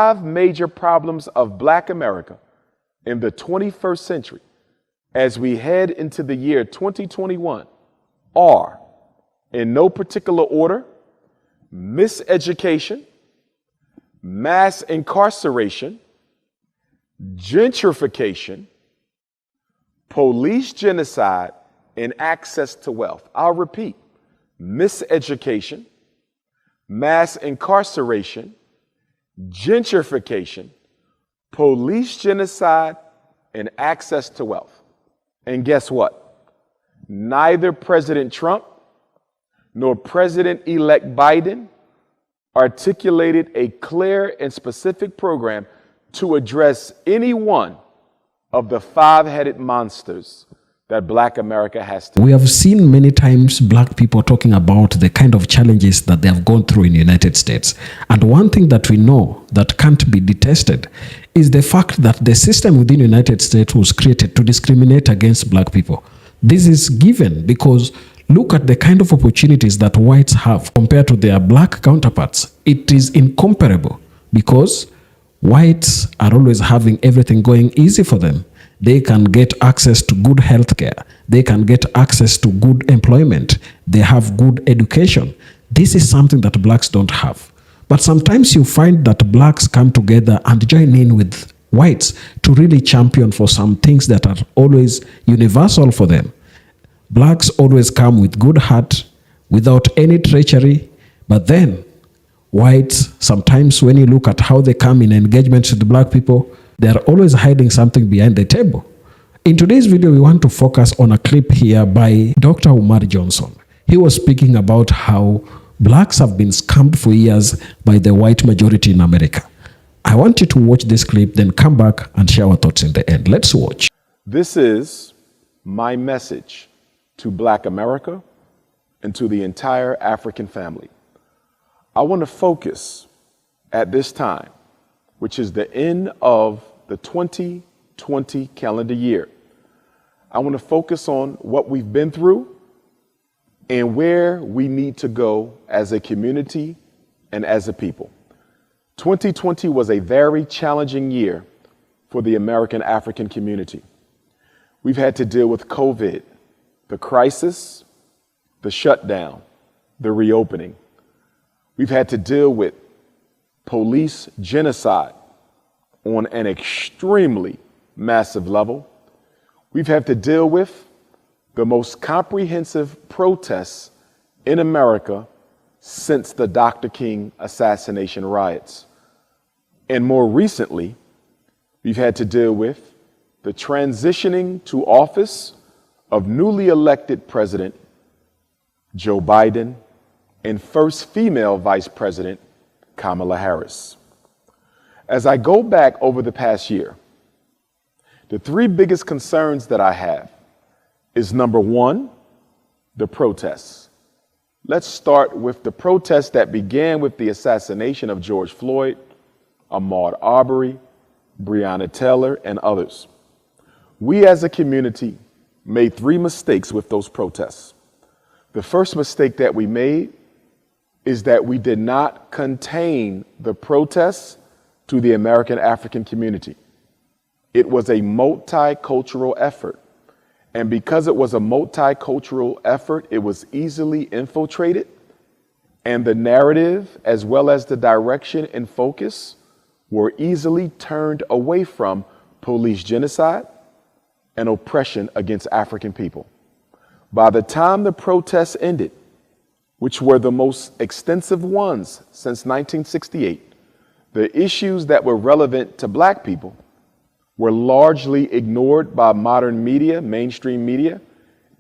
5 major problems of Black America in the 21st century as we head into the year 2021 are, in no particular order, miseducation, mass incarceration, gentrification, police genocide, and access to wealth. I'll repeat: miseducation, mass incarceration, gentrification, police genocide, and access to wealth. And guess what? Neither President Trump nor President-elect Biden articulated a clear and specific program to address any one of the 5-headed monsters that Black America has today. We have seen many times Black people talking about the kind of challenges that they have gone through in the United States. And one thing that we know that can't be detested is the fact that the system within the United States was created to discriminate against Black people. This is given because look at the kind of opportunities that whites have compared to their Black counterparts. It is incomparable because whites are always having everything going easy for them. They can get access to good health care. They can get access to good employment. They have good education. This is something that Blacks don't have. But sometimes you find that Blacks come together and join in with whites to really champion for some things that are always universal for them. Blacks always come with good heart, without any treachery, but then whites, sometimes when you look at how they come in engagements with Black people, they are always hiding something behind the table. In today's video, we want to focus on a clip here by Dr. Umar Johnson. He was speaking about how Blacks have been scammed for years by the white majority in America. I want you to watch this clip, then come back and share our thoughts in the end. Let's watch. This is my message to Black America and to the entire African family. I want to focus at this time, which is the end of the 2020 calendar year. I want to focus on what we've been through and where we need to go as a community and as a people. 2020 was a very challenging year for the American African community. We've had to deal with COVID, the crisis, the shutdown, the reopening. We've had to deal with police genocide on an extremely massive level. We've had to deal with the most comprehensive protests in America since the Dr. King assassination riots. And more recently, we've had to deal with the transitioning to office of newly elected President Joe Biden and first female Vice President Kamala Harris. As I go back over the past year, the 3 biggest concerns that I have is number 1, the protests. Let's start with the protests that began with the assassination of George Floyd, Ahmaud Arbery, Breonna Taylor, and others. We as a community made 3 mistakes with those protests. The first mistake that we made is that we did not contain the protests to the American African community. It was a multicultural effort. And because it was a multicultural effort, it was easily infiltrated. And the narrative, as well as the direction and focus, were easily turned away from police genocide and oppression against African people. By the time the protests ended, which were the most extensive ones since 1968, the issues that were relevant to Black people were largely ignored by modern media, mainstream media,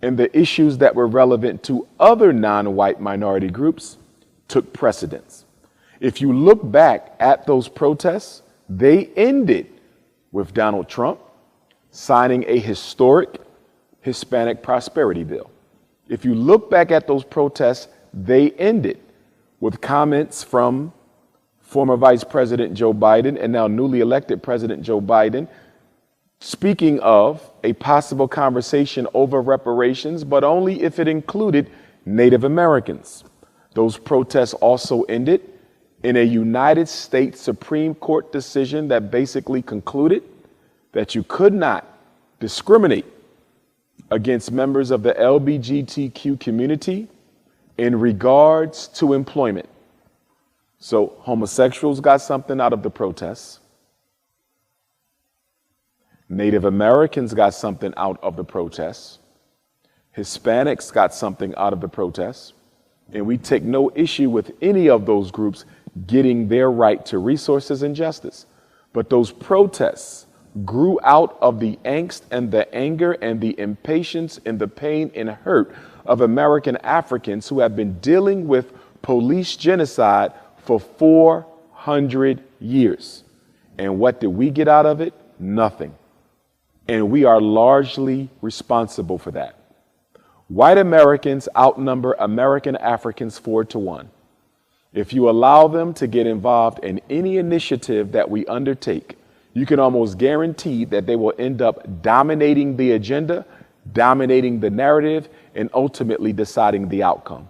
and the issues that were relevant to other non-white minority groups took precedence. If you look back at those protests, they ended with Donald Trump signing a historic Hispanic prosperity bill. If you look back at those protests, they ended with comments from former Vice President Joe Biden and now newly elected President Joe Biden speaking of a possible conversation over reparations, but only if it included Native Americans. Those protests also ended in a United States Supreme Court decision that basically concluded that you could not discriminate against members of the LGBTQ community in regards to employment. So homosexuals got something out of the protests. Native Americans got something out of the protests. Hispanics got something out of the protests. And we take no issue with any of those groups getting their right to resources and justice. But those protests grew out of the angst and the anger and the impatience and the pain and hurt of American Africans who have been dealing with police genocide for 400 years. And what did we get out of it? Nothing. And we are largely responsible for that. White Americans outnumber American Africans 4-1. If you allow them to get involved in any initiative that we undertake, you can almost guarantee that they will end up dominating the agenda, dominating the narrative, and ultimately deciding the outcome.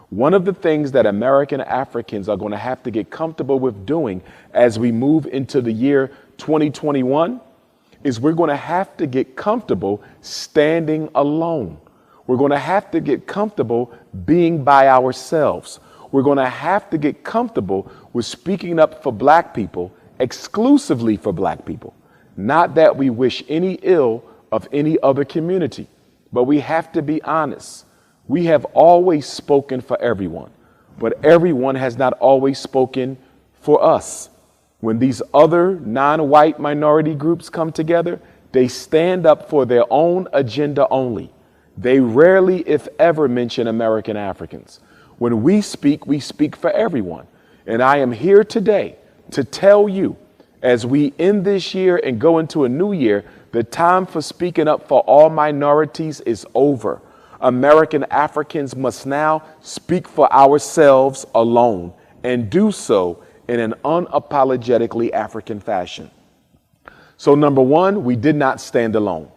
One of the things that American Africans are going to have to get comfortable with doing as we move into the year 2021 is we're going to have to get comfortable standing alone. We're going to have to get comfortable being by ourselves. We're going to have to get comfortable with speaking up for Black people, exclusively for Black people. Not that we wish any ill of any other community, but we have to be honest. We have always spoken for everyone, but everyone has not always spoken for us. When these other non-white minority groups come together, they stand up for their own agenda only. They rarely, if ever, mention American Africans. When we speak for everyone. And I am here today to tell you, as we end this year and go into a new year, the time for speaking up for all minorities is over. American Africans must now speak for ourselves alone and do so in an unapologetically African fashion. So number one, we did not stand alone.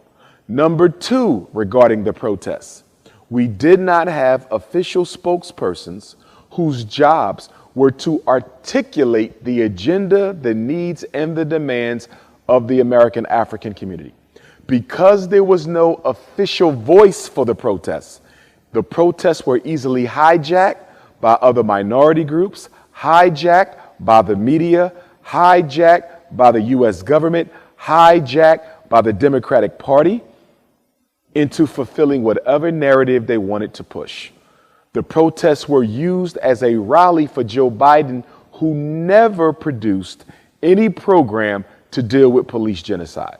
Number two, regarding the protests, we did not have official spokespersons whose jobs were to articulate the agenda, the needs, and the demands of the American African community. Because there was no official voice for the protests were easily hijacked by other minority groups, hijacked by the media, hijacked by the U.S. government, hijacked by the Democratic Party into fulfilling whatever narrative they wanted to push. The protests were used as a rally for Joe Biden, who never produced any program to deal with police genocide.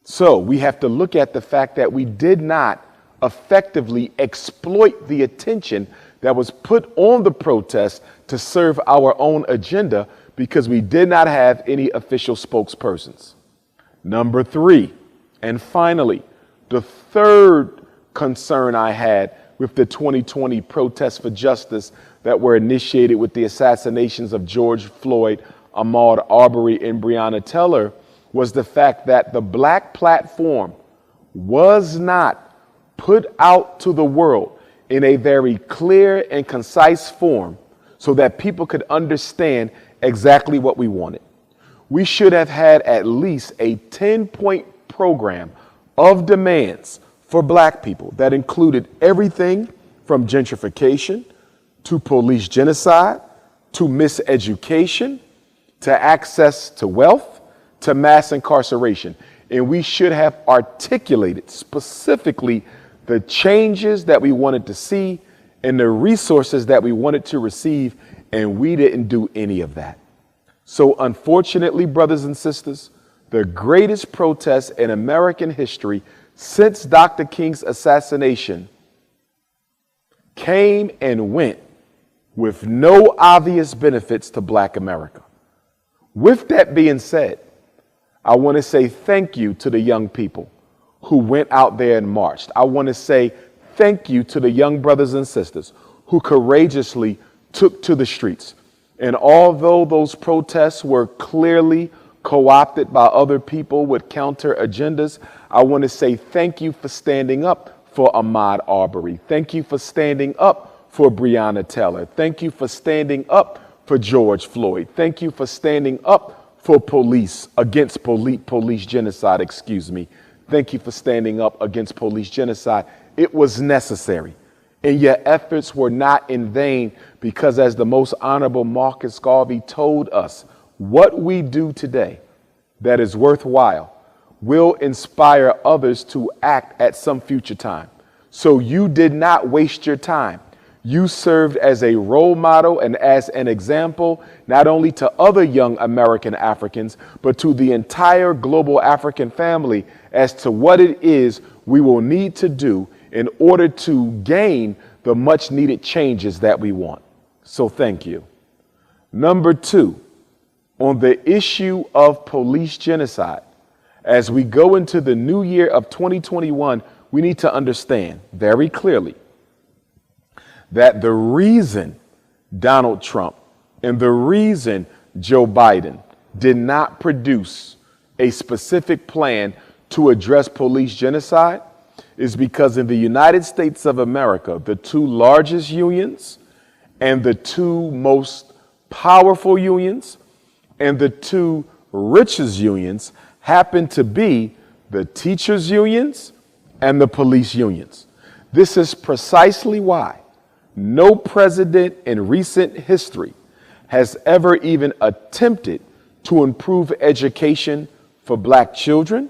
So we have to look at the fact that we did not effectively exploit the attention that was put on the protests to serve our own agenda because we did not have any official spokespersons. Number three, and finally, the third concern I had with the 2020 protests for justice that were initiated with the assassinations of George Floyd, Ahmaud Arbery, and Breonna Taylor was the fact that the Black platform was not put out to the world in a very clear and concise form so that people could understand exactly what we wanted. We should have had at least a 10-point program of demands for Black people that included everything from gentrification to police genocide to miseducation to access to wealth to mass incarceration. And we should have articulated specifically the changes that we wanted to see and the resources that we wanted to receive, and we didn't do any of that. So unfortunately, brothers and sisters, the greatest protest in American history since Dr. King's assassination came and went with no obvious benefits to Black America. With that being said, I want to say thank you to the young people who went out there and marched. I want to say thank you to the young brothers and sisters who courageously took to the streets. And although those protests were clearly co-opted by other people with counter agendas, I want to say thank you for standing up for Ahmaud Arbery. Thank you for standing up for Breonna Taylor. Thank you for standing up for George Floyd. Thank you for standing up for police, against police genocide, excuse me. Thank you for standing up against police genocide. It was necessary. And your efforts were not in vain, because as the most honorable Marcus Garvey told us, what we do today that is worthwhile will inspire others to act at some future time. So you did not waste your time. You served as a role model and as an example, not only to other young American Africans, but to the entire global African family as to what it is we will need to do in order to gain the much needed changes that we want. So thank you. Number two, on the issue of police genocide, as we go into the new year of 2021, we need to understand very clearly that the reason Donald Trump and the reason Joe Biden did not produce a specific plan to address police genocide is because in the United States of America, the two largest unions and the two most powerful unions and the two richest unions happen to be the teachers' unions and the police unions. This is precisely why no president in recent history has ever even attempted to improve education for black children,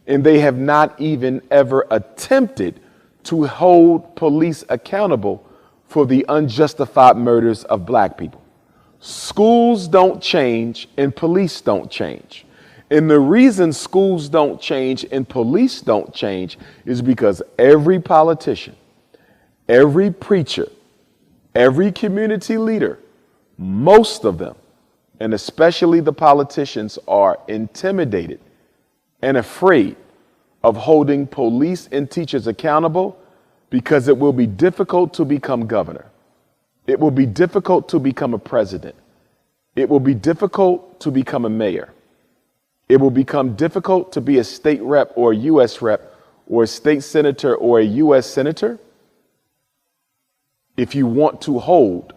and they have not even ever attempted to hold police accountable for the unjustified murders of black people. Schools don't change and police don't change. And the reason schools don't change and police don't change is because every politician, every preacher, every community leader, most of them, and especially the politicians, are intimidated and afraid of holding police and teachers accountable because it will be difficult to become governor. It will be difficult to become a president. It will be difficult to become a mayor. It will become difficult to be a state rep or a U.S. rep or a state senator or a U.S. senator if you want to hold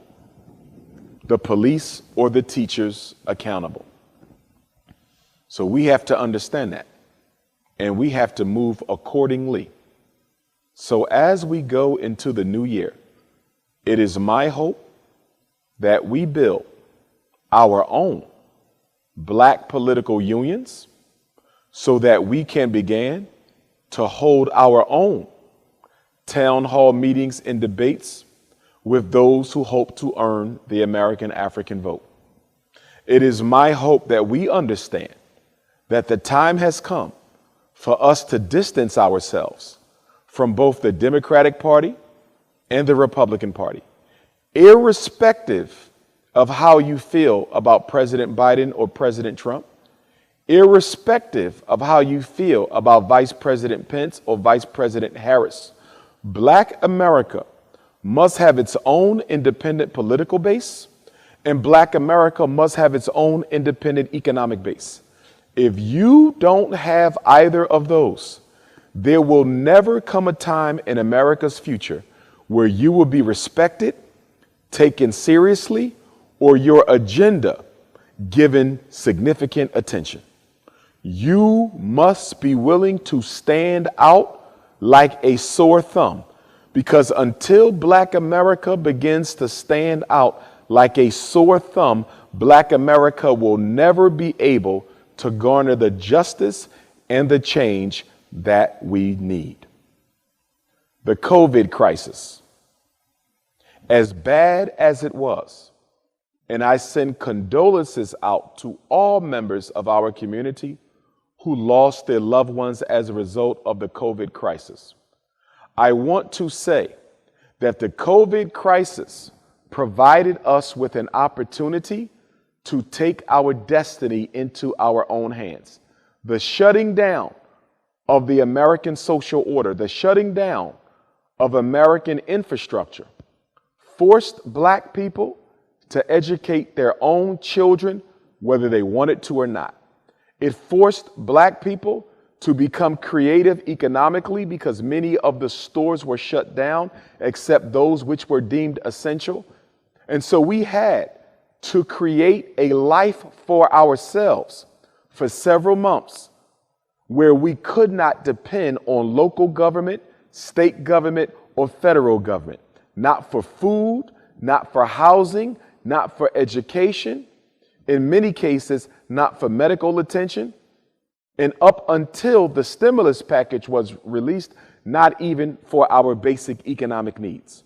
the police or the teachers accountable. So we have to understand that, and we have to move accordingly. So as we go into the new year, it is my hope that we build our own black political unions so that we can begin to hold our own town hall meetings and debates with those who hope to earn the American African vote. It is my hope that we understand that the time has come for us to distance ourselves from both the Democratic Party and the Republican Party, irrespective of how you feel about President Biden or President Trump, irrespective of how you feel about Vice President Pence or Vice President Harris. Black America must have its own independent political base, and Black America must have its own independent economic base. If you don't have either of those, there will never come a time in America's future where you will be respected, taken seriously, or your agenda given significant attention. You must be willing to stand out like a sore thumb, because until Black America begins to stand out like a sore thumb, Black America will never be able to garner the justice and the change that we need. The COVID crisis, as bad as it was, and I send condolences out to all members of our community who lost their loved ones as a result of the COVID crisis. I want to say that the COVID crisis provided us with an opportunity to take our destiny into our own hands. The shutting down of the American social order, the shutting down of American infrastructure, forced Black people to educate their own children, whether they wanted to or not. It forced Black people to become creative economically because many of the stores were shut down except those which were deemed essential. And so we had to create a life for ourselves for several months where we could not depend on local government, state government, or federal government, not for food, not for housing, not for education, in many cases, not for medical attention, and up until the stimulus package was released, not even for our basic economic needs.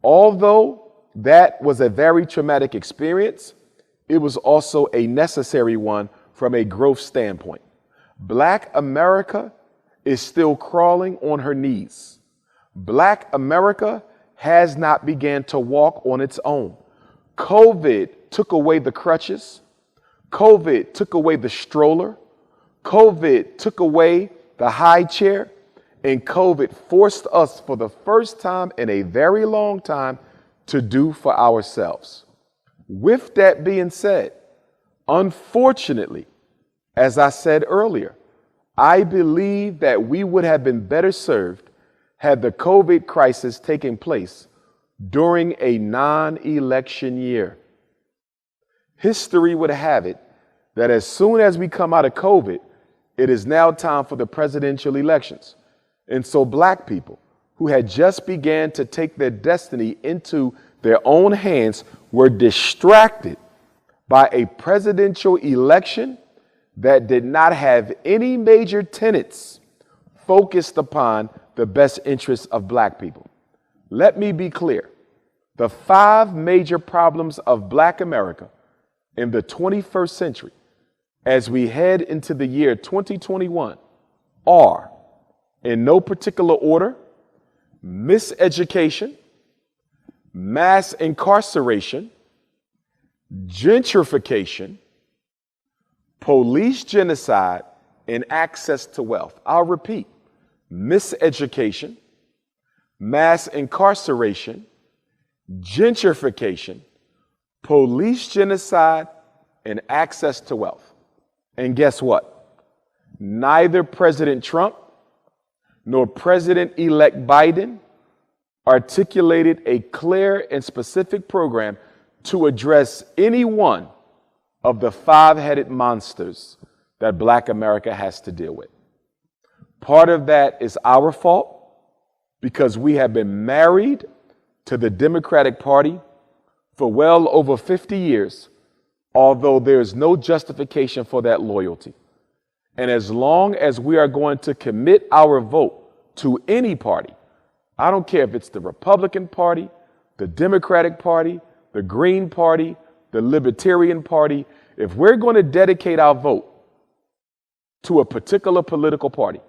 Although that was a very traumatic experience, it was also a necessary one from a growth standpoint. Black America is still crawling on her knees. Black America has not begun to walk on its own. COVID took away the crutches. COVID took away the stroller. COVID took away the high chair. And COVID forced us for the first time in a very long time to do for ourselves. With that being said, unfortunately, as I said earlier, I believe that we would have been better served had the COVID crisis taken place during a non-election year. History would have it that as soon as we come out of COVID, it is now time for the presidential elections. And so black people who had just began to take their destiny into their own hands were distracted by a presidential election that did not have any major tenets focused upon the best interests of black people. Let me be clear. The 5 major problems of black America in the 21st century as we head into the year 2021 are, in no particular order, miseducation, mass incarceration, gentrification, police genocide, and access to wealth. I'll repeat: miseducation, mass incarceration, gentrification, police genocide, and access to wealth. And guess what? Neither President Trump nor President-elect Biden articulated a clear and specific program to address any one of the 5-headed monsters that black America has to deal with. Part of that is our fault because we have been married to the Democratic Party for well over 50 years, although there is no justification for that loyalty. And as long as we are going to commit our vote to any party, I don't care if it's the Republican Party, the Democratic Party, the Green Party, the Libertarian Party, if we're going to dedicate our vote to a particular political party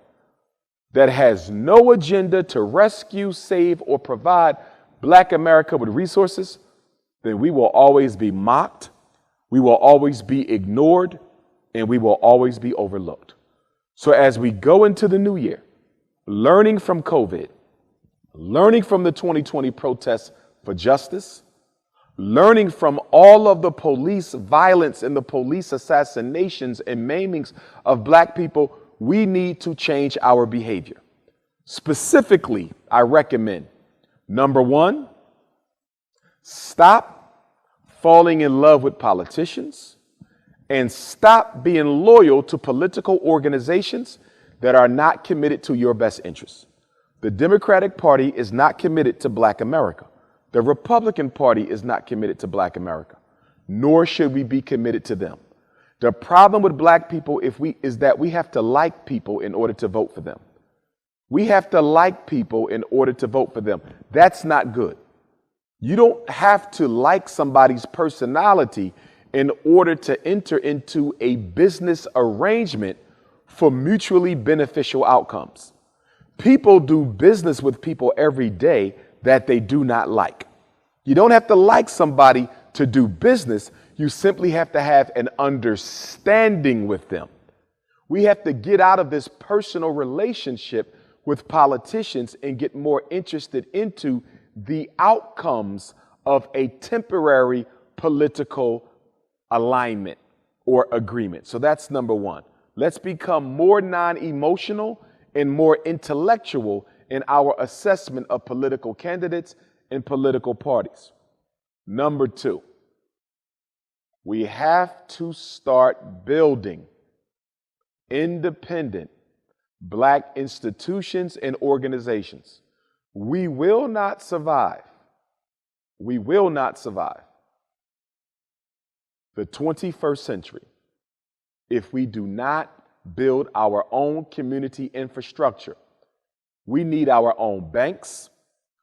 that has no agenda to rescue, save, or provide black America with resources, then we will always be mocked, we will always be ignored, and we will always be overlooked. So as we go into the new year, learning from COVID, learning from the 2020 protests for justice, learning from all of the police violence and the police assassinations and maimings of black people, we need to change our behavior. Specifically, I recommend, number 1, stop falling in love with politicians and stop being loyal to political organizations that are not committed to your best interests. The Democratic Party is not committed to black America. The Republican Party is not committed to black America, nor should we be committed to them. The problem with black people is that we have to like people in order to vote for them. We have to like people in order to vote for them. That's not good. You don't have to like somebody's personality in order to enter into a business arrangement for mutually beneficial outcomes. People do business with people every day that they do not like. You don't have to like somebody to do business. You simply have to have an understanding with them. We have to get out of this personal relationship with politicians and get more interested into the outcomes of a temporary political alignment or agreement. So that's number 1. Let's become more non-emotional and more intellectual in our assessment of political candidates and political parties. Number 2, We have to start building independent Black institutions and organizations. We will not survive. We will not survive the 21st century if we do not build our own community infrastructure. We need our own banks.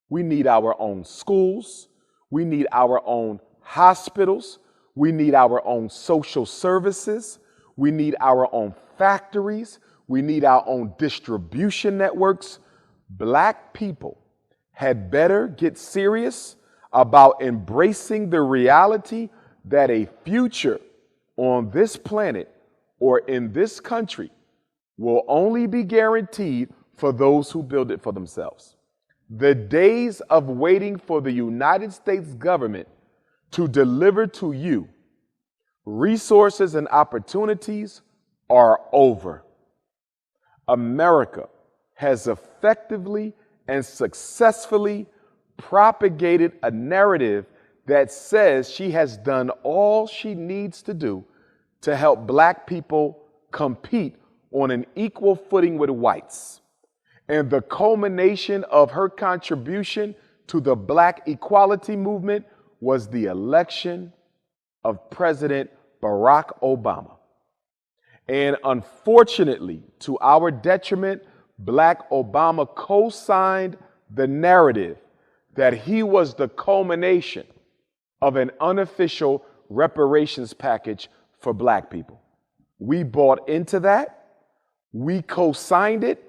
We need our own schools. We need our own hospitals. We need our own social services. We need our own factories. We need our own distribution networks. Black people had better get serious about embracing the reality that a future on this planet or in this country will only be guaranteed for those who build it for themselves. The days of waiting for the United States government to deliver to you resources and opportunities are over. America has effectively and successfully propagated a narrative that says she has done all she needs to do to help Black people compete on an equal footing with whites. And the culmination of her contribution to the Black equality movement was the election of President Barack Obama. And unfortunately, to our detriment, Black Obama co-signed the narrative that he was the culmination of an unofficial reparations package for Black people. We bought into that, we co-signed it,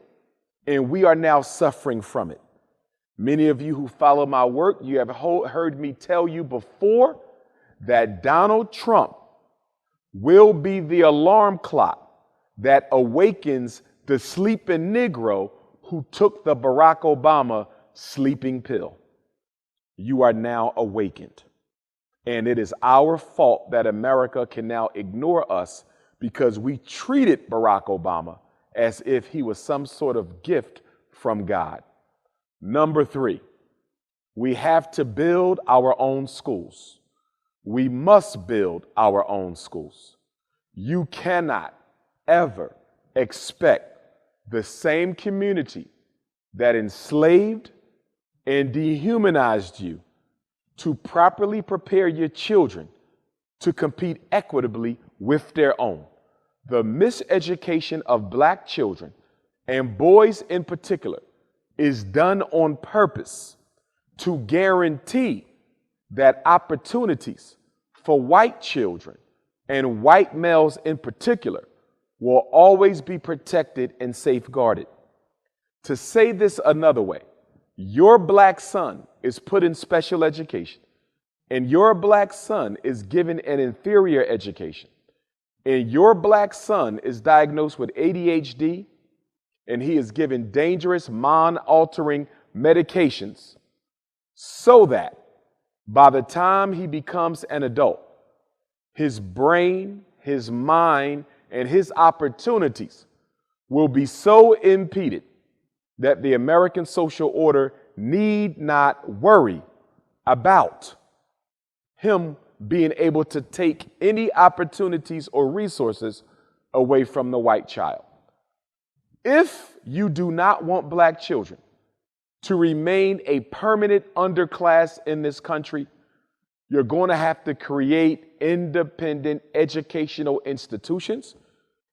and we are now suffering from it. Many of you who follow my work, you have heard me tell you before that Donald Trump will be the alarm clock that awakens the sleeping Negro who took the Barack Obama sleeping pill. You are now awakened. And it is our fault that America can now ignore us because we treated Barack Obama as if he was some sort of gift from God. Number 3, we have to build our own schools. We must build our own schools. You cannot ever expect the same community that enslaved and dehumanized you to properly prepare your children to compete equitably with their own. The miseducation of Black children, and boys in particular, is done on purpose to guarantee that opportunities for white children and white males in particular will always be protected and safeguarded. To say this another way, your Black son is put in special education, and your Black son is given an inferior education, and your Black son is diagnosed with ADHD, and he is given dangerous mind-altering medications so that by the time he becomes an adult, his brain, his mind, and his opportunities will be so impeded that the American social order need not worry about him being able to take any opportunities or resources away from the white child. If you do not want Black children to remain a permanent underclass in this country, you're going to have to create independent educational institutions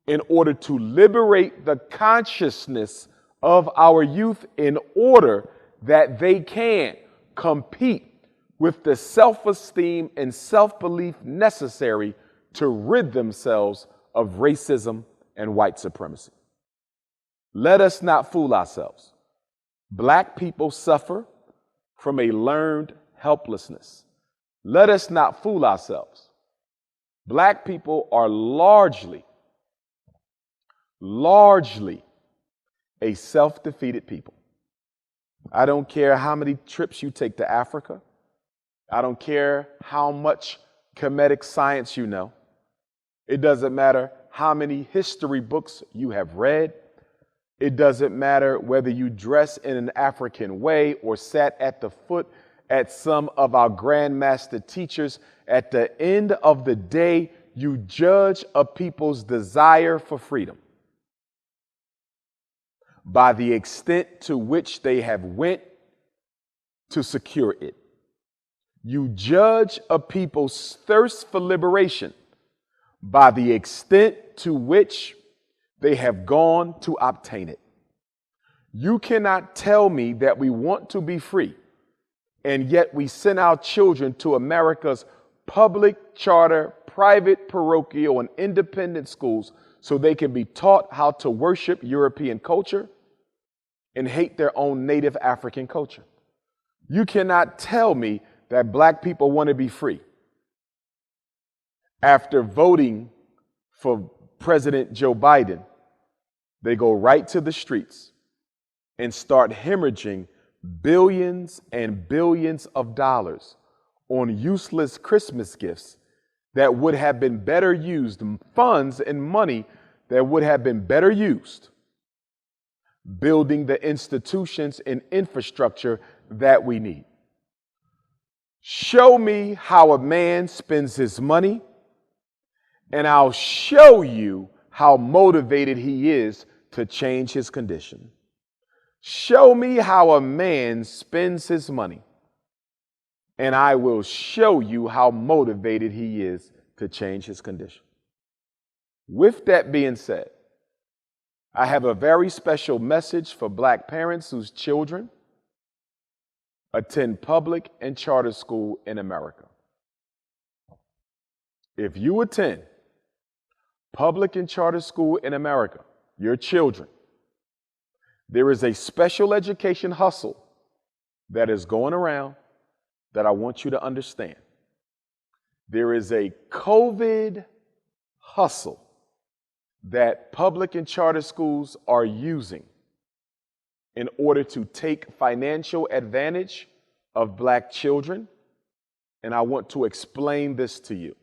in order to liberate the consciousness of our youth in order that they can compete with the self-esteem and self-belief necessary to rid themselves of racism and white supremacy. Let us not fool ourselves. Black people suffer from a learned helplessness. Let us not fool ourselves. Black people are largely a self-defeated people. I don't care how many trips you take to Africa. I don't care how much comedic science you know. It doesn't matter how many history books you have read. It doesn't matter whether you dress in an African way or sat at the foot at some of our grandmaster teachers. At the end of the day, you judge a people's desire for freedom by the extent to which they have went to secure it. You judge a people's thirst for liberation by the extent to which they have gone to obtain it. You cannot tell me that we want to be free, and yet we send our children to America's public, charter, private, parochial, and independent schools so they can be taught how to worship European culture and hate their own native African culture. You cannot tell me that black people want to be free after voting for President Joe Biden. They go right to the streets and start hemorrhaging billions and billions of dollars on useless Christmas gifts that would have been better used, funds and money that would have been better used building the institutions and infrastructure that we need. Show me how a man spends his money, and I'll show you how motivated he is to change his condition. Show me how a man spends his money, and I will show you how motivated he is to change his condition. With that being said, I have a very special message for black parents whose children attend public and charter school in America. If you attend public and charter school in America, your children, there is a special education hustle that is going around that I want you to understand. There is a COVID hustle that public and charter schools are using in order to take financial advantage of black children, and I want to explain this to you.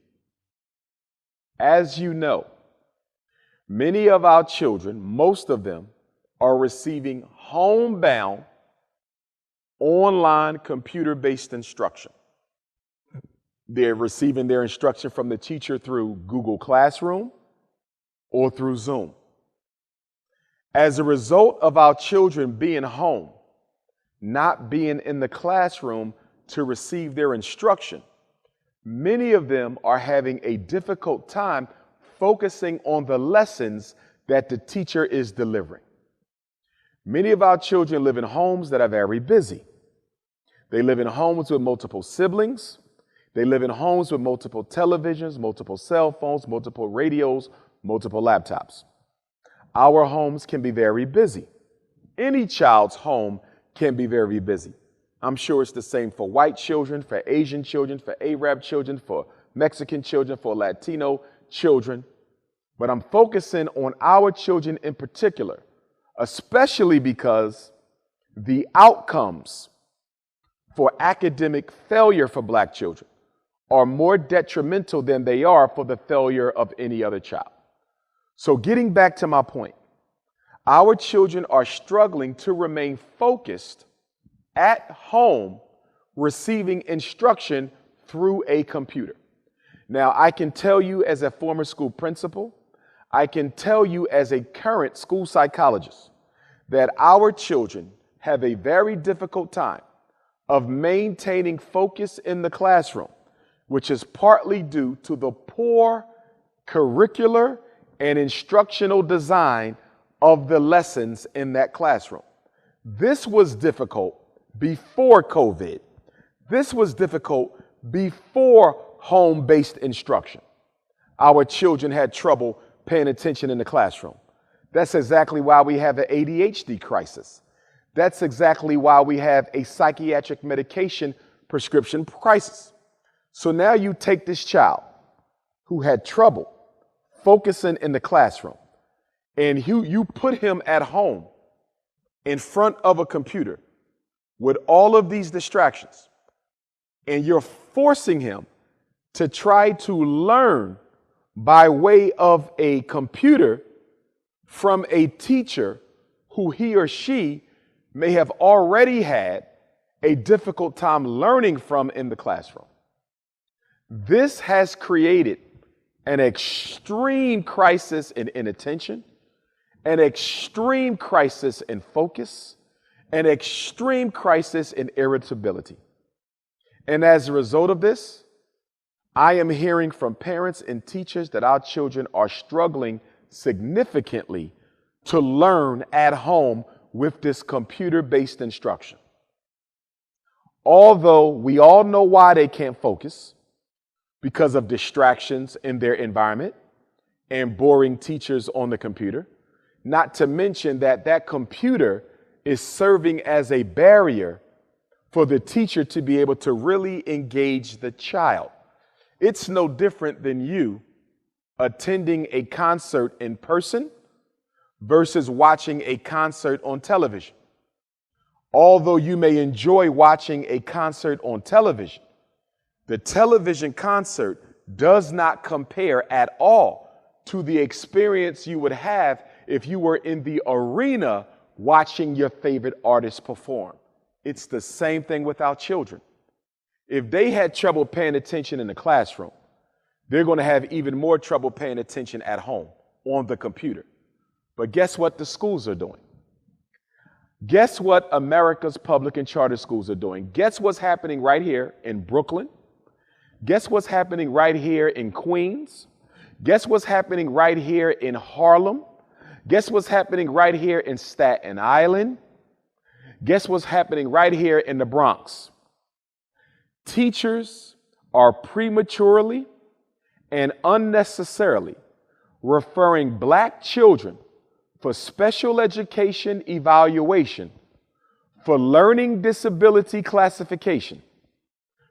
As you know, many of our children, most of them, are receiving homebound, online, computer-based instruction. They're receiving their instruction from the teacher through Google Classroom or through Zoom. As a result of our children being home, not being in the classroom to receive their instruction, many of them are having a difficult time focusing on the lessons that the teacher is delivering. Many of our children live in homes that are very busy. They live in homes with multiple siblings. They live in homes with multiple televisions, multiple cell phones, multiple radios, multiple laptops. Our homes can be very busy. Any child's home can be very busy. I'm sure it's the same for white children, for Asian children, for Arab children, for Mexican children, for Latino children. But I'm focusing on our children in particular, especially because the outcomes for academic failure for black children are more detrimental than they are for the failure of any other child. So getting back to my point, our children are struggling to remain focused at home, receiving instruction through a computer. Now, I can tell you as a former school principal, I can tell you as a current school psychologist, that our children have a very difficult time of maintaining focus in the classroom, which is partly due to the poor curricular and instructional design of the lessons in that classroom. This was difficult before COVID. This was difficult before home-based instruction. Our children had trouble paying attention in the classroom. That's exactly why we have an ADHD crisis. That's exactly why we have a psychiatric medication prescription crisis. So now you take this child who had trouble focusing in the classroom, and you put him at home in front of a computer with all of these distractions, and you're forcing him to try to learn by way of a computer from a teacher who he or she may have already had a difficult time learning from in the classroom. This has created an extreme crisis in inattention, an extreme crisis in focus, an extreme crisis in irritability. And as a result of this, I am hearing from parents and teachers that our children are struggling significantly to learn at home with this computer-based instruction. Although we all know why they can't focus, because of distractions in their environment and boring teachers on the computer, not to mention that that computer is serving as a barrier for the teacher to be able to really engage the child. It's no different than you attending a concert in person versus watching a concert on television. Although you may enjoy watching a concert on television, the television concert does not compare at all to the experience you would have if you were in the arena watching your favorite artist perform. It's the same thing with our children. If they had trouble paying attention in the classroom, they're going to have even more trouble paying attention at home on the computer. But guess what the schools are doing? Guess what America's public and charter schools are doing? Guess what's happening right here in Brooklyn? Guess what's happening right here in Queens? Guess what's happening right here in Harlem? Guess what's happening right here in Staten Island? Guess what's happening right here in the Bronx? Teachers are prematurely and unnecessarily referring Black children for special education evaluation for learning disability classification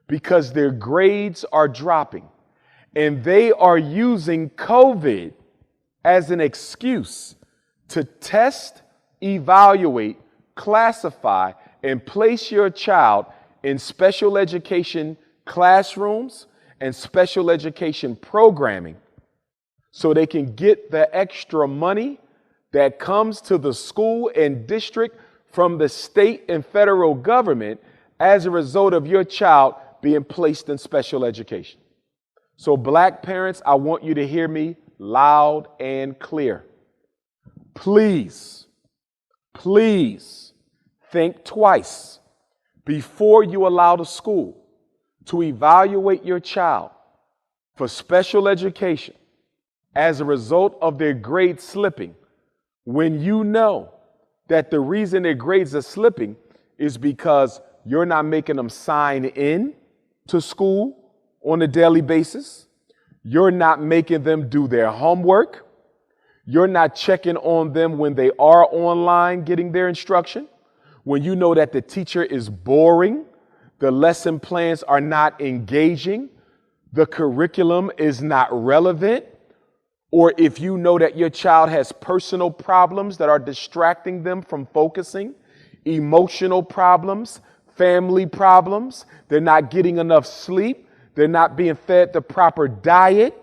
because their grades are dropping, and they are using COVID as an excuse to test, evaluate, classify, and place your child in special education classrooms and special education programming so they can get the extra money that comes to the school and district from the state and federal government as a result of your child being placed in special education. So Black parents, I want you to hear me loud and clear. Please, please think twice before you allow the school to evaluate your child for special education as a result of their grades slipping, when you know that the reason their grades are slipping is because you're not making them sign in to school on a daily basis. You're not making them do their homework. You're not checking on them when they are online getting their instruction. When you know that the teacher is boring, the lesson plans are not engaging, the curriculum is not relevant, or if you know that your child has personal problems that are distracting them from focusing, emotional problems, family problems, they're not getting enough sleep, they're not being fed the proper diet,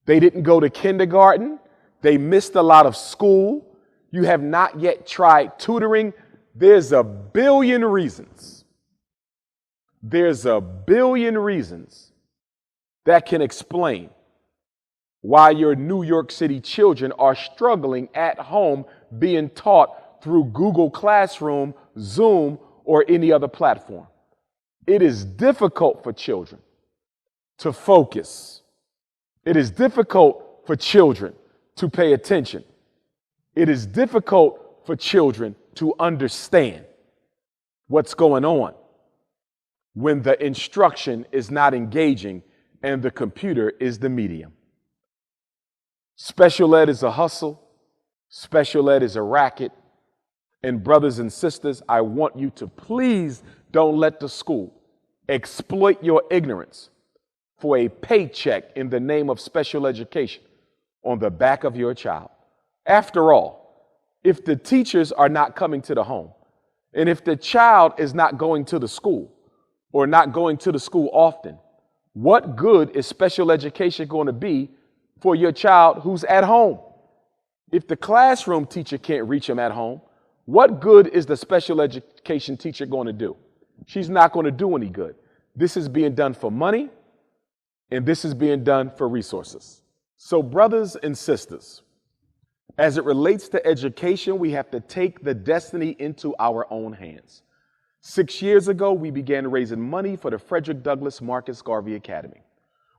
they didn't go to kindergarten, they missed a lot of school, you have not yet tried tutoring, there's a billion reasons. There's a billion reasons that can explain why your New York City children are struggling at home being taught through Google Classroom, Zoom, or any other platform. It is difficult for children to focus. It is difficult for children to pay attention. It is difficult for children to understand what's going on when the instruction is not engaging and the computer is the medium. Special ed is a hustle. Special ed is a racket. And brothers and sisters, I want you to please don't let the school exploit your ignorance for a paycheck in the name of special education on the back of your child. After all, if the teachers are not coming to the home, and if the child is not going to the school or not going to the school often, what good is special education going to be for your child who's at home? If the classroom teacher can't reach him at home, What good is the special education teacher going to do? She's not going to do any good. This is being done for money, and this is being done for resources. So, brothers and sisters, as it relates to education, we have to take the destiny into our own hands. 6 years ago, we began raising money for the Frederick Douglass Marcus Garvey Academy.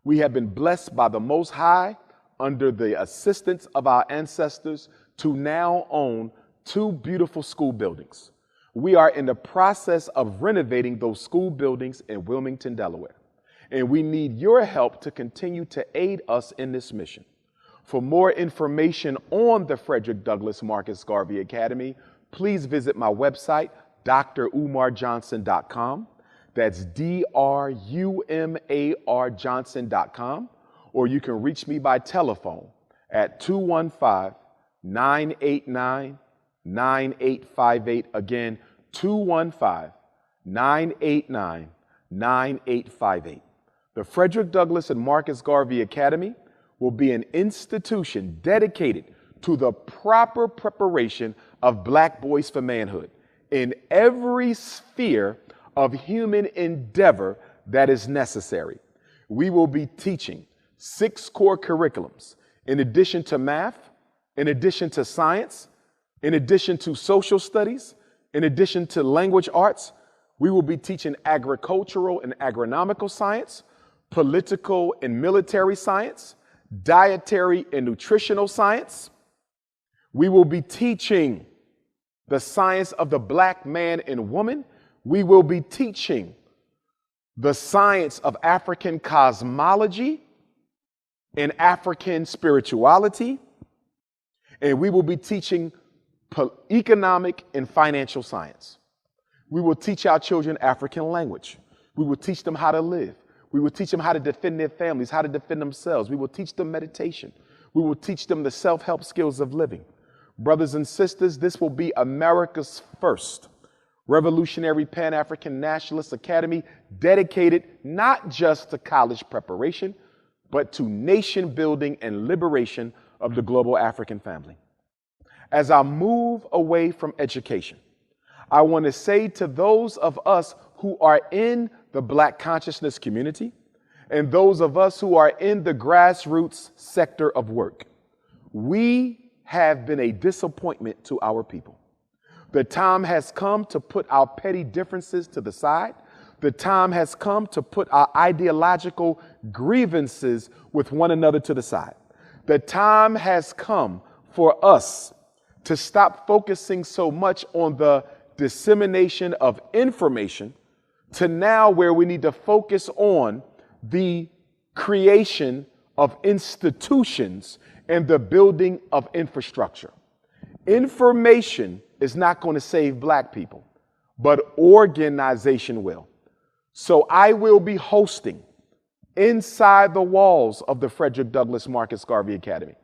We have been blessed by the Most High, under the assistance of our ancestors, to now own 2 beautiful school buildings. We are in the process of renovating those school buildings in Wilmington, Delaware. And we need your help to continue to aid us in this mission. For more information on the Frederick Douglass Marcus Garvey Academy, please visit my website, drumarjohnson.com. That's drumarjohnson.com. Or you can reach me by telephone at 215-989-9858. Again, 215-989-9858. The Frederick Douglass and Marcus Garvey Academy will be an institution dedicated to the proper preparation of Black boys for manhood in every sphere of human endeavor that is necessary. We will be teaching 6 core curriculums, in addition to math, in addition to science, in addition to social studies, in addition to language arts. We will be teaching agricultural and agronomical science, political and military science, dietary and nutritional science. We will be teaching the science of the Black man and woman. We will be teaching the science of African cosmology and African spirituality. And we will be teaching economic and financial science. We will teach our children African language. We will teach them how to live. We will teach them how to defend their families, how to defend themselves. We will teach them meditation. We will teach them the self-help skills of living. Brothers and sisters, this will be America's first revolutionary Pan-African Nationalist Academy, dedicated not just to college preparation, but to nation building and liberation of the global African family. As I move away from education, I want to say to those of us who are in the Black consciousness community and those of us who are in the grassroots sector of work, we have been a disappointment to our people. The time has come to put our petty differences to the side. The time has come to put our ideological grievances with one another to the side. The time has come for us to stop focusing so much on the dissemination of information to now where we need to focus on the creation of institutions and the building of infrastructure. Information is not going to save Black people, but organization will. So I will be hosting inside the walls of the Frederick Douglass Marcus Garvey Academy,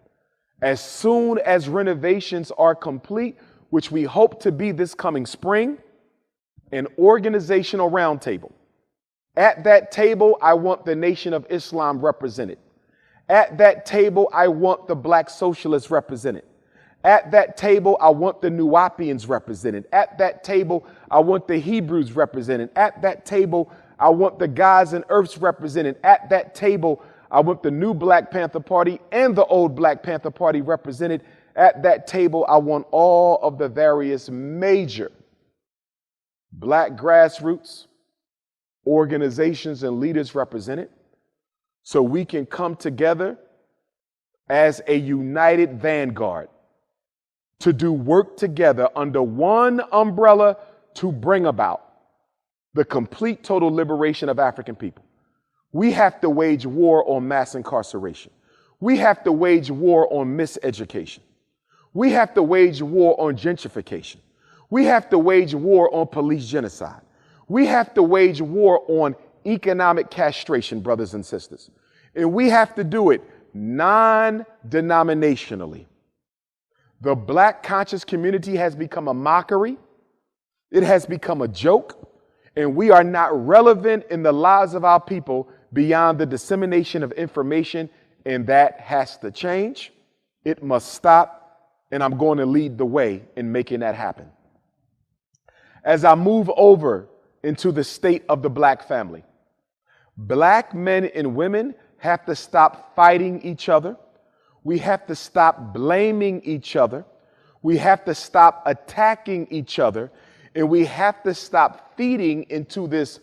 as soon as renovations are complete, which we hope to be this coming spring, an organizational roundtable. At that table, I want the Nation of Islam represented. At that table, I want the Black socialists represented. At that table, I want the Nuwapians represented. At that table, I want the Hebrews represented. At that table, I want the Gods and Earths represented. At that table, I want the new Black Panther Party and the old Black Panther Party represented. At that table, I want all of the various major Black grassroots organizations and leaders represented, so we can come together as a united vanguard to do work together under one umbrella to bring about the complete total liberation of African people. We have to wage war on mass incarceration. We have to wage war on miseducation. We have to wage war on gentrification. We have to wage war on police genocide. We have to wage war on economic castration, brothers and sisters. And we have to do it non-denominationally. The Black conscious community has become a mockery. It has become a joke. And we are not relevant in the lives of our people beyond the dissemination of information. And that has to change. It must stop. And I'm going to lead the way in making that happen. As I move over into the state of the black family, black men and women have to stop fighting each other. We have to stop blaming each other. We have to stop attacking each other. And we have to stop feeding into this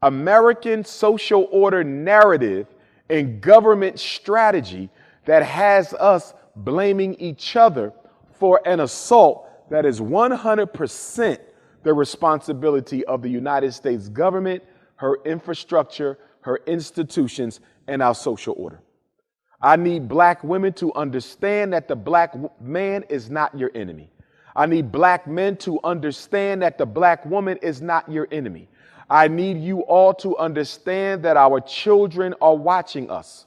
American social order narrative and government strategy that has us blaming each other for an assault that is 100% the responsibility of the United States government, her infrastructure, her institutions, and our social order. I need black women to understand that the black man is not your enemy. I need black men to understand that the black woman is not your enemy. I need you all to understand that our children are watching us.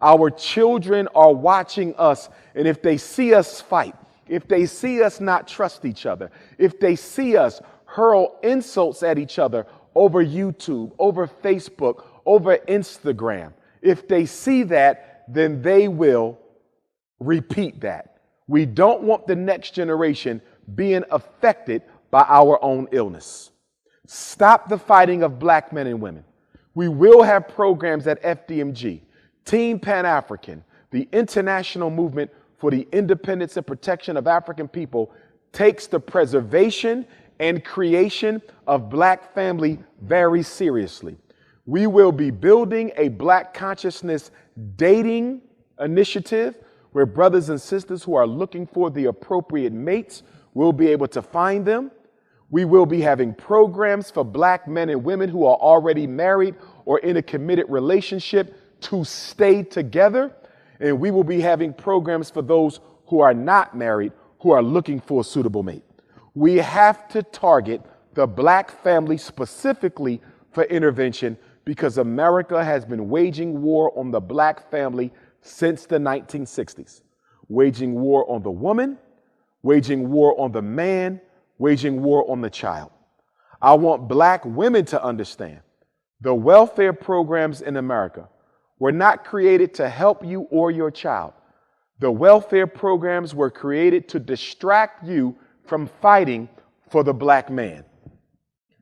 Our children are watching us. And if they see us fight, if they see us not trust each other, if they see us hurl insults at each other over YouTube, over Facebook, over Instagram, if they see that, then they will repeat that. We don't want the next generation being affected by our own illness. Stop the fighting of black men and women. We will have programs at FDMG, Team Pan-African, the international movement for the independence and protection of African people, takes the preservation and creation of black family very seriously. We will be building a black consciousness dating initiative where brothers and sisters who are looking for the appropriate mates will be able to find them. We will be having programs for black men and women who are already married or in a committed relationship to stay together. And we will be having programs for those who are not married, who are looking for a suitable mate. We have to target the black family specifically for intervention because America has been waging war on the black family since the 1960s, waging war on the woman, waging war on the man, waging war on the child. I want black women to understand the welfare programs in America were not created to help you or your child. The welfare programs were created to distract you from fighting for the black man.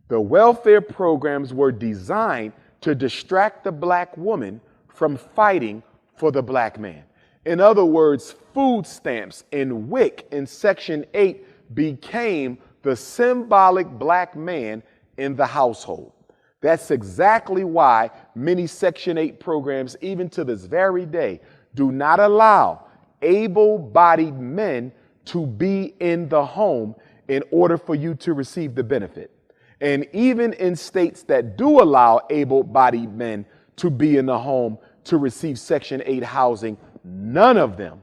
The welfare programs were designed to distract the black woman from fighting for the black man. In other words, food stamps and WIC in Section 8 became the symbolic black man in the household. That's exactly why many Section 8 programs, even to this very day, do not allow able-bodied men to be in the home in order for you to receive the benefit. And even in states that do allow able-bodied men to be in the home to receive Section 8 housing, none of them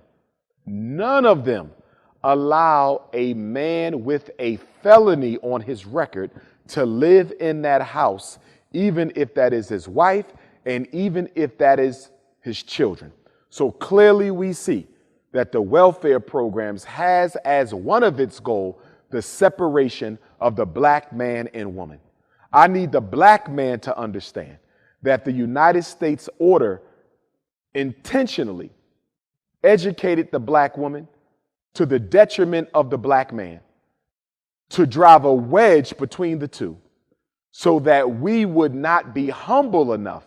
allow a man with a felony on his record to live in that house, even if that is his wife and even if that is his children. So clearly we see that the welfare programs has as one of its goals the separation of the black man and woman. I need the black man to understand that the United States order intentionally educated the black woman to the detriment of the black man, to drive a wedge between the two so that we would not be humble enough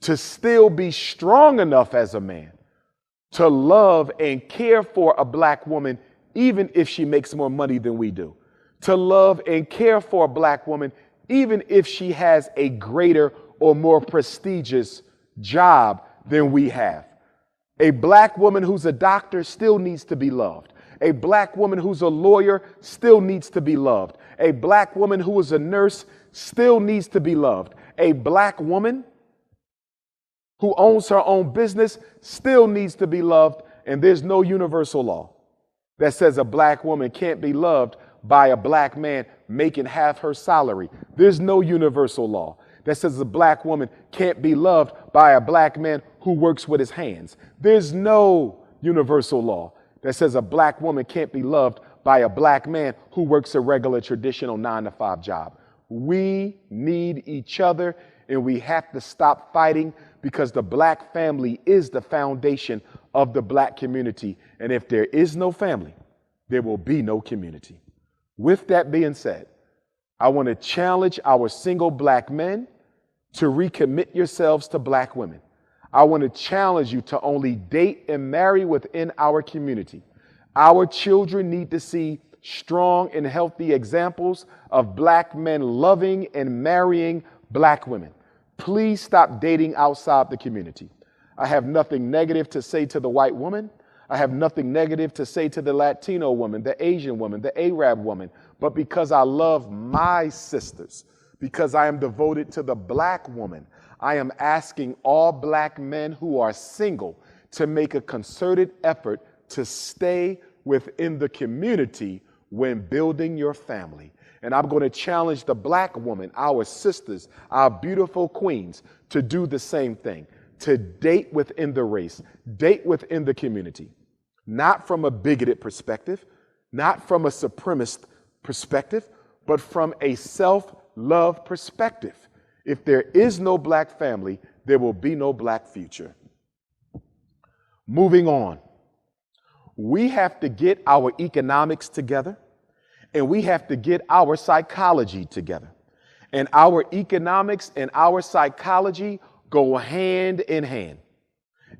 to still be strong enough as a man to love and care for a black woman even if she makes more money than we do, to love and care for a black woman even if she has a greater or more prestigious job than we have. A black woman who's a doctor still needs to be loved. A black woman who's a lawyer still needs to be loved. A black woman who is a nurse still needs to be loved. A black woman who owns her own business still needs to be loved. And there's no universal law that says a black woman can't be loved by a black man making half her salary. There's no universal law that says a black woman can't be loved by a black man who works with his hands. There's no universal law that says a black woman can't be loved by a black man who works a regular traditional 9-to-5 job. We need each other and we have to stop fighting because the black family is the foundation of the black community. And if there is no family, there will be no community. With that being said, I want to challenge our single black men to recommit yourselves to black women. I want to challenge you to only date and marry within our community. Our children need to see strong and healthy examples of black men loving and marrying black women. Please stop dating outside the community. I have nothing negative to say to the white woman. I have nothing negative to say to the Latino woman, the Asian woman, the Arab woman. But because I love my sisters, because I am devoted to the black woman, I am asking all black men who are single to make a concerted effort to stay within the community when building your family. And I'm going to challenge the black woman, our sisters, our beautiful queens, to do the same thing, to date within the race, date within the community, not from a bigoted perspective, not from a supremacist perspective, but from a self-love perspective. If there is no black family, there will be no black future. Moving on, we have to get our economics together, and we have to get our psychology together. And our economics and our psychology go hand in hand.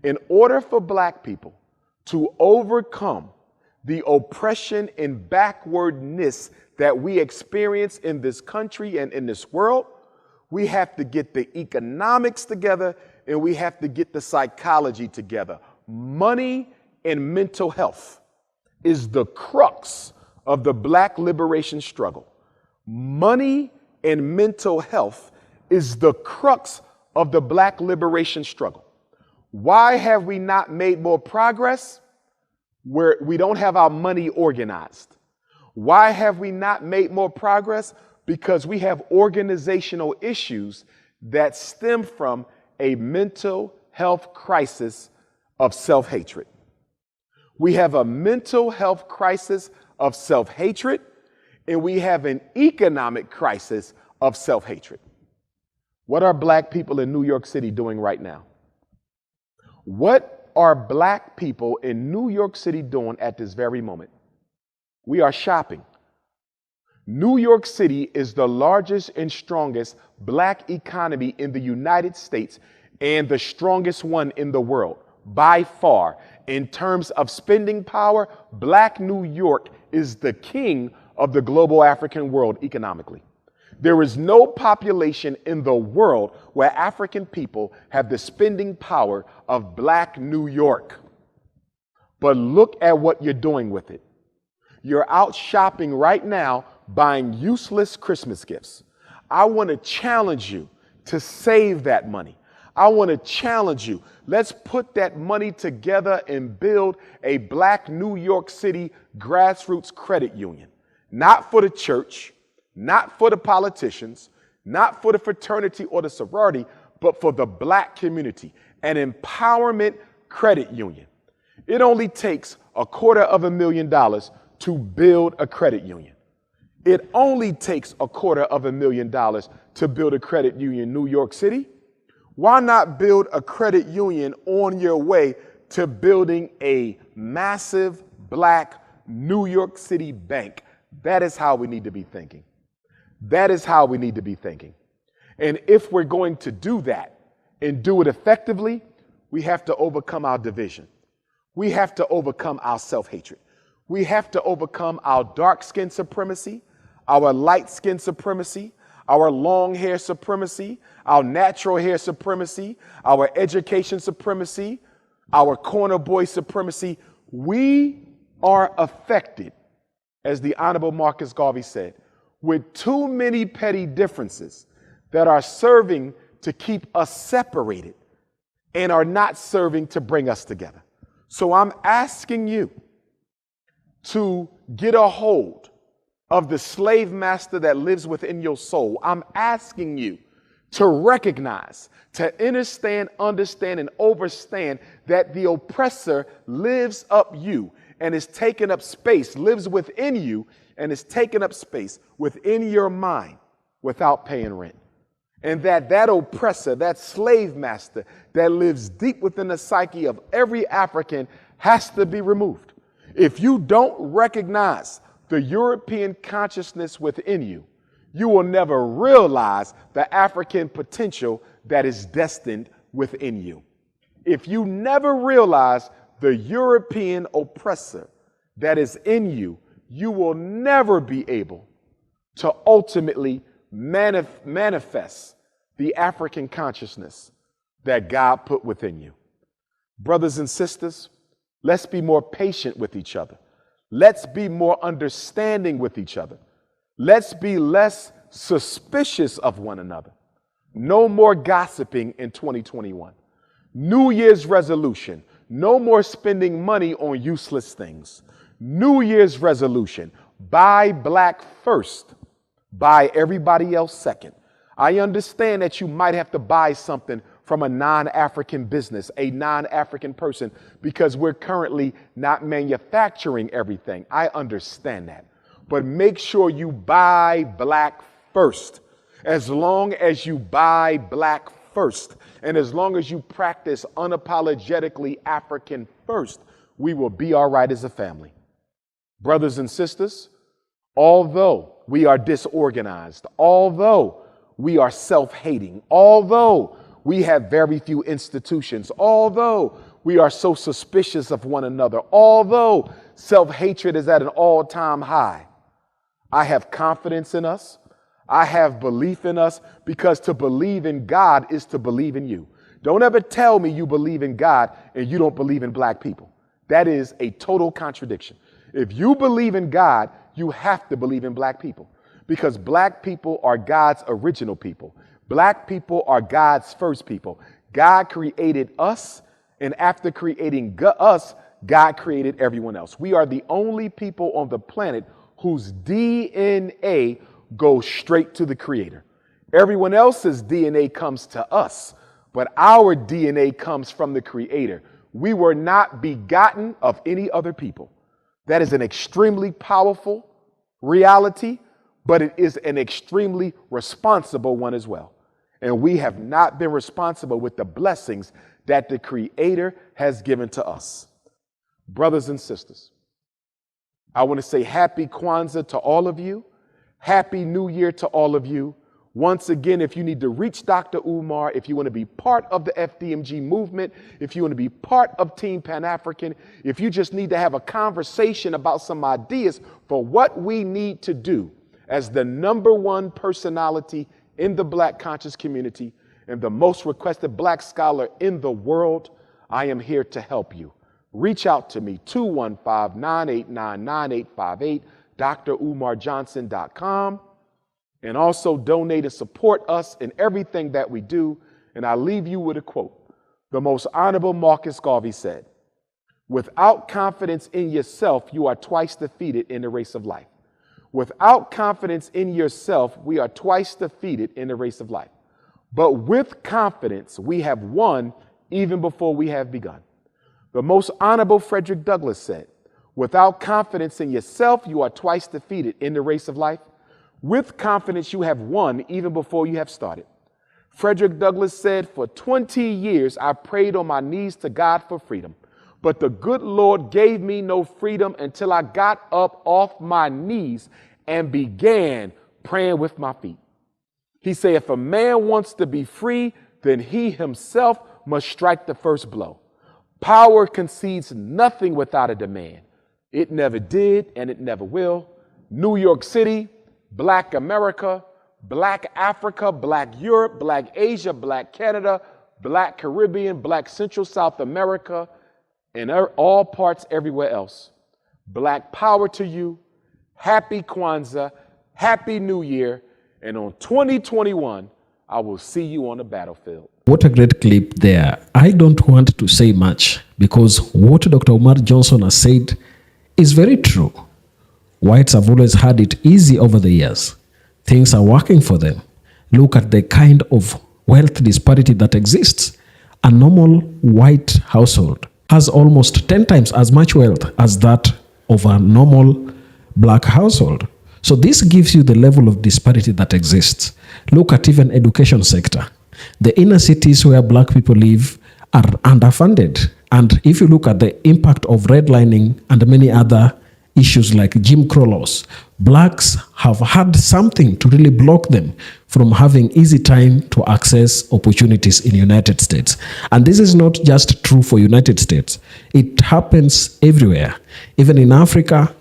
In order for black people to overcome the oppression and backwardness that we experience in this country and in this world, we have to get the economics together and we have to get the psychology together. Money and mental health is the crux of the black liberation struggle. Money and mental health is the crux of the black liberation struggle. Why have we not made more progress? Where we don't have our money organized. Why have we not made more progress? Because we have organizational issues that stem from a mental health crisis of self-hatred. We have a mental health crisis of self-hatred, and we have an economic crisis of self-hatred. What are black people in New York City doing right now? What are black people in New York City doing at this very moment? We are shopping. New York City is the largest and strongest black economy in the United States and the strongest one in the world by far. In terms of spending power, black New York is the king of the global African world economically. There is no population in the world where African people have the spending power of black New York. But look at what you're doing with it. You're out shopping right now, buying useless Christmas gifts. I want to challenge you to save that money. I want to challenge you. Let's put that money together and build a black New York City grassroots credit union. Not for the church, not for the politicians, not for the fraternity or the sorority, but for the black community. An empowerment credit union. It only takes $250,000 to build a credit union. It only takes $250,000 to build a credit union in New York City. Why not build a credit union on your way to building a massive black New York City bank? That is how we need to be thinking. That is how we need to be thinking. And if we're going to do that and do it effectively, we have to overcome our division. We have to overcome our self-hatred. We have to overcome our dark skin supremacy, our light skin supremacy, our long hair supremacy, our natural hair supremacy, our education supremacy, our corner boy supremacy. We are affected, as the Honorable Marcus Garvey said, with too many petty differences that are serving to keep us separated and are not serving to bring us together. So I'm asking you to get a hold of the slave master that lives within your soul. I'm asking you to recognize, to understand, and overstand that the oppressor lives up you and is taking up space, lives within you and is taking up space within your mind without paying rent. And that oppressor, that slave master that lives deep within the psyche of every African has to be removed. If you don't recognize the European consciousness within you, you will never realize the African potential that is destined within you. If you never realize the European oppressor that is in you, you will never be able to ultimately manifest the African consciousness that God put within you. Brothers and sisters, let's be more patient with each other. Let's be more understanding with each other. Let's be less suspicious of one another. No more gossiping in 2021. New Year's resolution, no more spending money on useless things. New Year's resolution, buy black first, buy everybody else second. I understand that you might have to buy something from a non-African business, a non-African person, because we're currently not manufacturing everything. I understand that. But make sure you buy black first. As long as you buy black first, and as long as you practice unapologetically African first, we will be all right as a family. Brothers and sisters, although we are disorganized, although we are self-hating, although we have very few institutions, although we are so suspicious of one another, although self-hatred is at an all-time high, I have confidence in us. I have belief in us, because to believe in God is to believe in you. Don't ever tell me you believe in God and you don't believe in black people. That is a total contradiction. If you believe in God, you have to believe in black people, because black people are God's original people. Black people are God's first people. God created us, and after creating us, God created everyone else. We are the only people on the planet whose DNA goes straight to the Creator. Everyone else's DNA comes to us, but our DNA comes from the Creator. We were not begotten of any other people. That is an extremely powerful reality, but it is an extremely responsible one as well. And we have not been responsible with the blessings that the Creator has given to us. Brothers and sisters, I want to say happy Kwanzaa to all of you. Happy New Year to all of you. Once again, if you need to reach Dr. Umar, if you want to be part of the FDMG movement, if you want to be part of Team Pan-African, if you just need to have a conversation about some ideas for what we need to do as the #1 personality in the Black conscious community and the most requested Black scholar in the world, I am here to help you. Reach out to me, 215-989-9858, drumarjohnson.com. And also donate and support us in everything that we do. And I leave you with a quote. The most honorable Marcus Garvey said, "Without confidence in yourself, you are twice defeated in the race of life." Without confidence in yourself, we are twice defeated in the race of life. But with confidence, we have won even before we have begun. The most honorable Frederick Douglass said, "Without confidence in yourself, you are twice defeated in the race of life. With confidence, you have won even before you have started." Frederick Douglass said, "For 20 years, I prayed on my knees to God for freedom, but the good Lord gave me no freedom until I got up off my knees and began praying with my feet." He said, if a man wants to be free, then he himself must strike the first blow. Power concedes nothing without a demand. It never did, and it never will. New York City, Black America, Black Africa, Black Europe, Black Asia, Black Canada, Black Caribbean, Black Central South America, and all parts everywhere else. Black power to you. Happy Kwanzaa. Happy New Year. And on 2021, I will see you on the battlefield. What a great clip there. I don't want to say much because what Dr. Umar Johnson has said is very true. Whites have always had it easy over the years. Things are working for them. Look at the kind of wealth disparity that exists. A normal white household has almost 10 times as much wealth as that of a normal black household. So this gives you the level of disparity that exists. Look at even education sector. The inner cities where black people live are underfunded. And if you look at the impact of redlining and many other issues like Jim Crow laws, blacks have had something to really block them from having easy time to access opportunities in the United States. And this is not just true for United States. It happens everywhere. Even in Africa,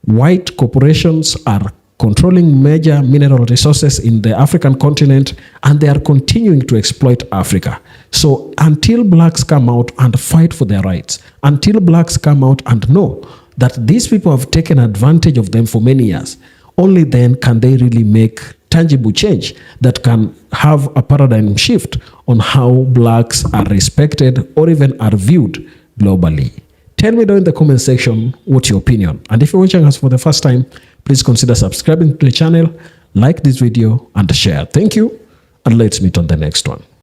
white corporations are controlling major mineral resources in the African continent, and they are continuing to exploit Africa. So until blacks come out and fight for their rights, until blacks come out and know that these people have taken advantage of them for many years, only then can they really make tangible change that can have a paradigm shift on how blacks are respected or even are viewed globally. Tell me down in the comment section what's your opinion. And if you're watching us for the first time, please consider subscribing to the channel, like this video, and share. Thank you, and let's meet on the next one.